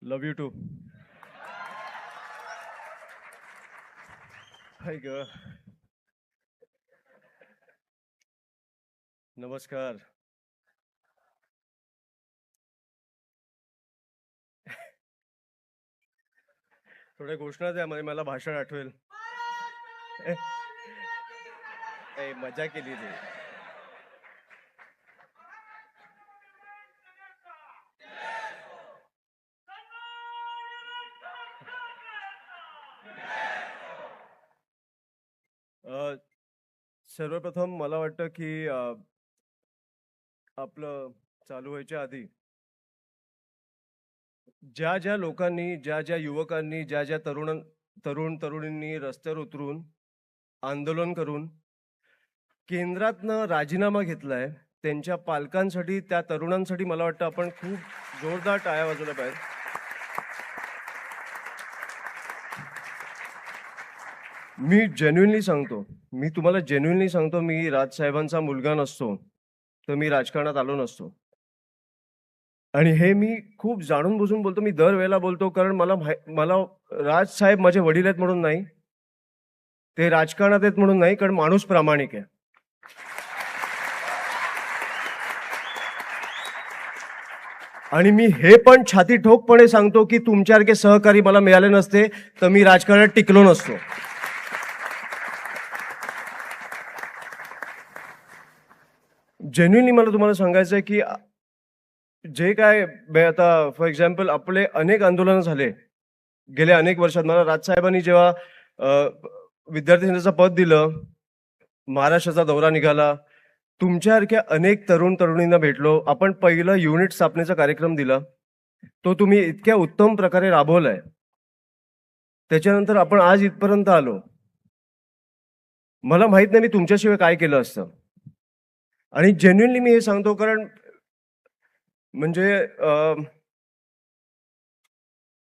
Love you to. हाय ग. नमस्कार. थोड्या घोषणा द्या म्हणजे मला भाषण आठवेल. ए, मजा केली रे. अ, सर्वप्रथम मला वाटतं की आपलं चालू व्हायच्या आधी ज्या ज्या लोकांनी, ज्या ज्या युवकांनी, ज्या ज्या तरुण तरुणींनी रस्त्यावर उतरून आंदोलन करून केंद्रातनं राजीनामा घेतलाय, त्यांच्या पालकांसाठी, त्या तरुणांसाठी मला वाटतं आपण खूप जोरदार टाळ्या वाजवल्या पाहिजे. मी जेन्युइनली सांगतो, मी तुम्हाला जेन्युइनली सांगतो, मी राजसाहेबांचा मुलगा नसतो तर मी राजकारणात आलो नसतो. आणि हे मी खूप जाणून बुजून बोलतो. मी दरवेळेला बोलतो कारण मला राजसाहेब माझे वडील आहेत म्हणून नाही, ते राजकारणात आहेत म्हणून नाही, कारण माणूस प्रामाणिक आहे. आणि मी हे पण छाती ठोकपणे सांगतो की तुमच्यासारखे सहकारी मला मिळाले नसते तर मी राजकारणात टिकलो नसतो. जेन्युइनली मला तुम्हाला सांगायचं आहे की जे काय आता फॉर एक्झाम्पल आपले अनेक आंदोलनं झाले गेल्या अनेक वर्षात. मला राजसाहेबांनी जेव्हा विद्यार्थी नेत्याचं पद दिलं, महाराष्ट्राचा दौरा निघाला, तुमच्यासारख्या अनेक तरुण तरुणींना भेटलो. आपण पहिलं युनिट स्थापनेचा कार्यक्रम दिला, तो तुम्ही इतक्या उत्तम प्रकारे राबवलाय. त्याच्यानंतर आपण आज इथपर्यंत आलो. मला माहित नाही मी तुमच्याशिवाय काय केलं असतं. आणि जेन्युइनली मी हे सांगतो कारण म्हणजे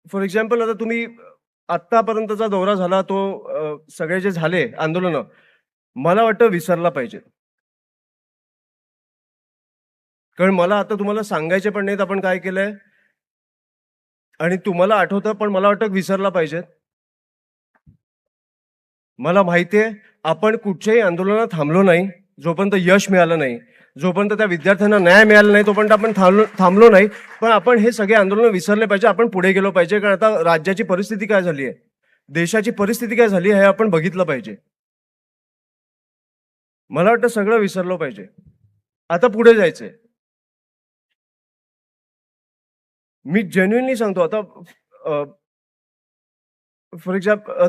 फॉर एक्झाम्पल आता तुम्ही आत्तापर्यंतचा दौरा झाला तो सगळे जे झाले आंदोलनं मला वाटतं विसरला पाहिजे. कारण मला आता तुम्हाला सांगायचे पण नाहीत आपण काय केलंय, आणि तुम्हाला आठवतं पण मला वाटतं विसरला पाहिजे. मला माहितीये आपण कुठच्याही आंदोलनात थांबलो नाही जोपर्यंत यश मिळालं नाही, जोपर्यंत त्या विद्यार्थ्यांना न्याय मिळाला नाही तोपर्यंत आपण थांबलो नाही. पण आपण हे सगळे आंदोलन विसरले पाहिजे, आपण पुढे गेलो पाहिजे. कारण आता राज्याची परिस्थिती काय झाली आहे, देशाची परिस्थिती काय झाली आहे हे आपण बघितलं पाहिजे. मला वाटतं सगळं विसरलो पाहिजे, आता पुढे जायचंय. मी जेन्युइनली सांगतो. आता फॉर एक्झाम्पल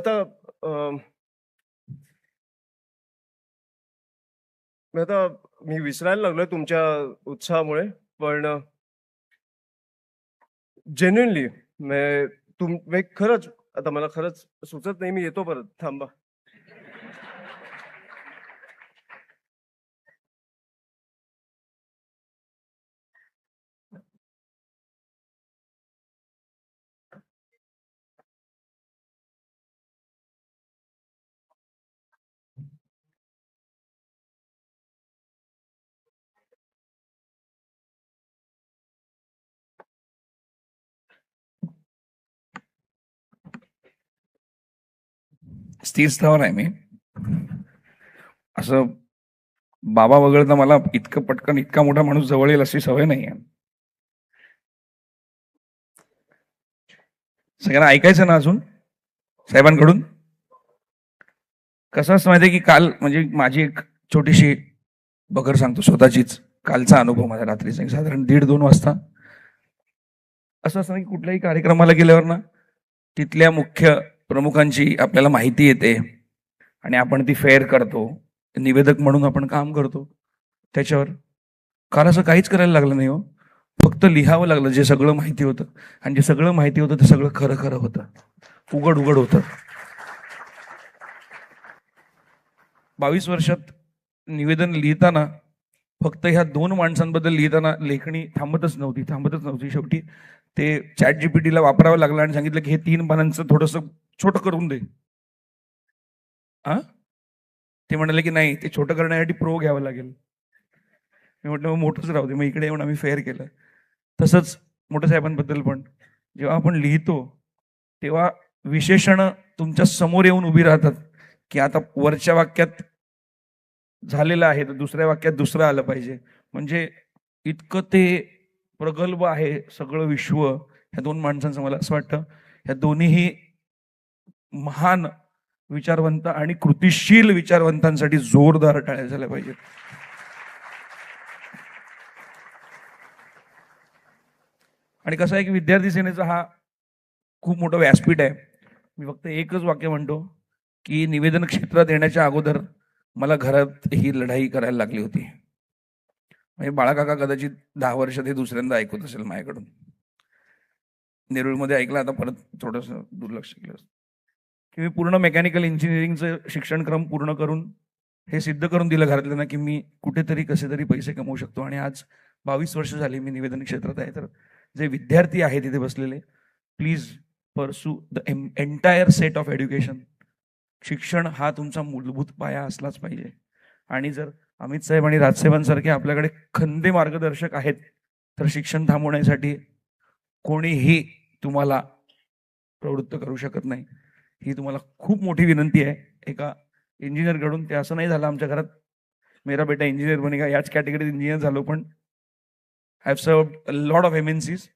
आता मी विसरायला लागलोय तुमच्या उत्साहामुळे. पण जेन्युइनली खरंच आता मला खरंच सुचत नाही. मी येतो परत, थांबा. स्थिर स्थावर आहे मी. असं बाबा वगळता मला इतकं पटकन इतका मोठा माणूस जवळ येईल अशी सवय नाही आहे. सगळ्यांना ऐकायचं ना अजून साहेबांकडून. कसं असं माहितीये की काल म्हणजे माझी एक छोटीशी बगर सांगतो स्वतःचीच. कालचा अनुभव माझ्या रात्रीचा साधारण 1:30-2 वाजता. असं असतं की कुठल्याही कार्यक्रमाला गेल्यावर ना तिथल्या मुख्य प्रमुखांची आपल्याला माहिती येते आणि आपण ती फेअर करतो, निवेदक म्हणून आपण काम करतो त्याच्यावर. काल असं काहीच करायला लागलं नाही हो, फक्त लिहावं लागलं जे सगळं माहिती होतं. आणि जे सगळं माहिती होतं ते सगळं खरं खरं होतं, उघड उघड होतं. 22 वर्षात निवेदन लिहिताना फक्त ह्या 2 माणसांबद्दल लिहिताना लेखणी थांबतच नव्हती. शेवटी ते चॅट जीपीटीला वापरावं लागलं आणि सांगितलं की हे 3 पानांचं थोडंसं छोटं करून दे. ते म्हणाले की नाही, ते छोटं करण्यासाठी प्रो घ्यावं लागेल. मी म्हटलं मग मोठंच राहू दे. मग इकडे येऊन आम्ही फेअर केलं. तसंच मोठ्या साहेबांबद्दल पण जेव्हा आपण लिहितो तेव्हा विशेषण तुमच्या समोर येऊन उभी राहतात की आता वरच्या वाक्यात झालेलं आहे तर दुसऱ्या वाक्यात दुसरं आलं पाहिजे. म्हणजे इतकं ते प्रगल्भ आहे सगळं विश्व. ह्या दोन माणसांचं मला असं वाटतं ह्या दोन्हीही महान विचारवंत आणि कृतिशील विचारवंतांसाठी जोरदार टाळ्या झाल्या पाहिजेत. आणि कसं आहे की विद्यार्थी सेनेचा हा खूप मोठं व्यासपीठ आहे. मी फक्त एकच वाक्य म्हणतो की निवेदन क्षेत्रात येण्याच्या अगोदर मला घरात ही लढाई करायला लागली होती. म्हणजे बाळाकाका कदाचित 10 वर्ष ते दुसऱ्यांदा ऐकत असेल माझ्याकडून. नेरूळमध्ये ऐकलं, आता परत थोडंसं दुर्लक्ष केलं की मी पूर्ण मेकॅनिकल इंजिनिअरिंगचं शिक्षणक्रम पूर्ण करून हे सिद्ध करून दिलं घरातल्यांना की मी कुठेतरी कसे तरी पैसे कमवू शकतो. आणि आज 22 वर्ष झाली मी निवेदन क्षेत्रात आहे. तर जे विद्यार्थी आहेत तिथे बसलेले, please pursue the entire set of education. शिक्षण हा तुमचा मूलभूत पाया असलाच पाहिजे. आणि जर अमित साहेब आणि राजसाहेबांसारखे आपल्याकडे खंदे मार्गदर्शक आहेत तर शिक्षण थांबवण्यासाठी कोणीही तुम्हाला प्रवृत्त करू शकत नाही. ही तुम्हाला खूप मोठी विनंती आहे एका इंजिनियरकडून. ते असं नाही झालं आमच्या घरात मेरा बेटा इंजिनियर बनेगा, याच कॅटेगरीत इंजिनियर झालो, पण I have served a lot of MNCs,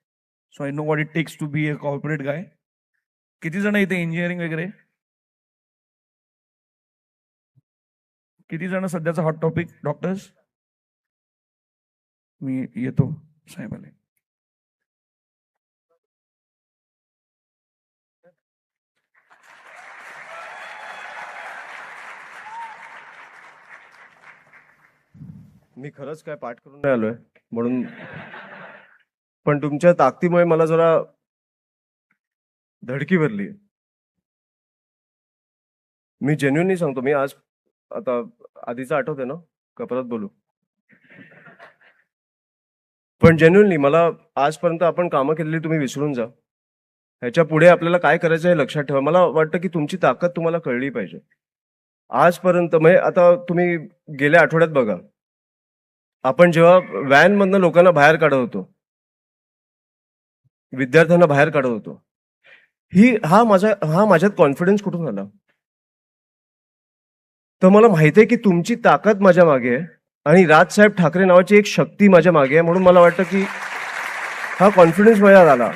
so I know what it takes to be a corporate guy. किती जण इथे इंजिनिअरिंग वगैरे, किती जण सध्याचा हॉट टॉपिक डॉक्टर्स? मी येतो साहेबाले. मी खरंच काय पाठ करून नाही आलोय म्हणून, पण तुमच्या ताकदीमुळे मला जरा धडकी भरली. मी जेन्युइनली सांगतो. मी आज आता आधीचं आठवते ना का परत बोलू? पण जेन्युइनली मला आजपर्यंत आपण कामं केलेली तुम्ही विसरून जा. ह्याच्या पुढे आपल्याला काय करायचं हे लक्षात ठेवा. मला वाटतं की तुमची ताकद तुम्हाला कळली पाहिजे. आजपर्यंत म्हणजे आता तुम्ही गेल्या आठवड्यात बघा, आपण जेव्हा व्हॅनमधनं लोकांना बाहेर काढत होतो, विद्यार्थ्यांना बाहेर काढत होतो, हा माझ्यात कॉन्फिडन्स कुठून आला? तर मला माहिती आहे की तुमची ताकद माझ्या मागे आहे आणि राजसाहेब ठाकरे नावाची एक शक्ती माझ्या मागे आहे. म्हणून मला वाटतं की हा कॉन्फिडन्स माझ्यात आला.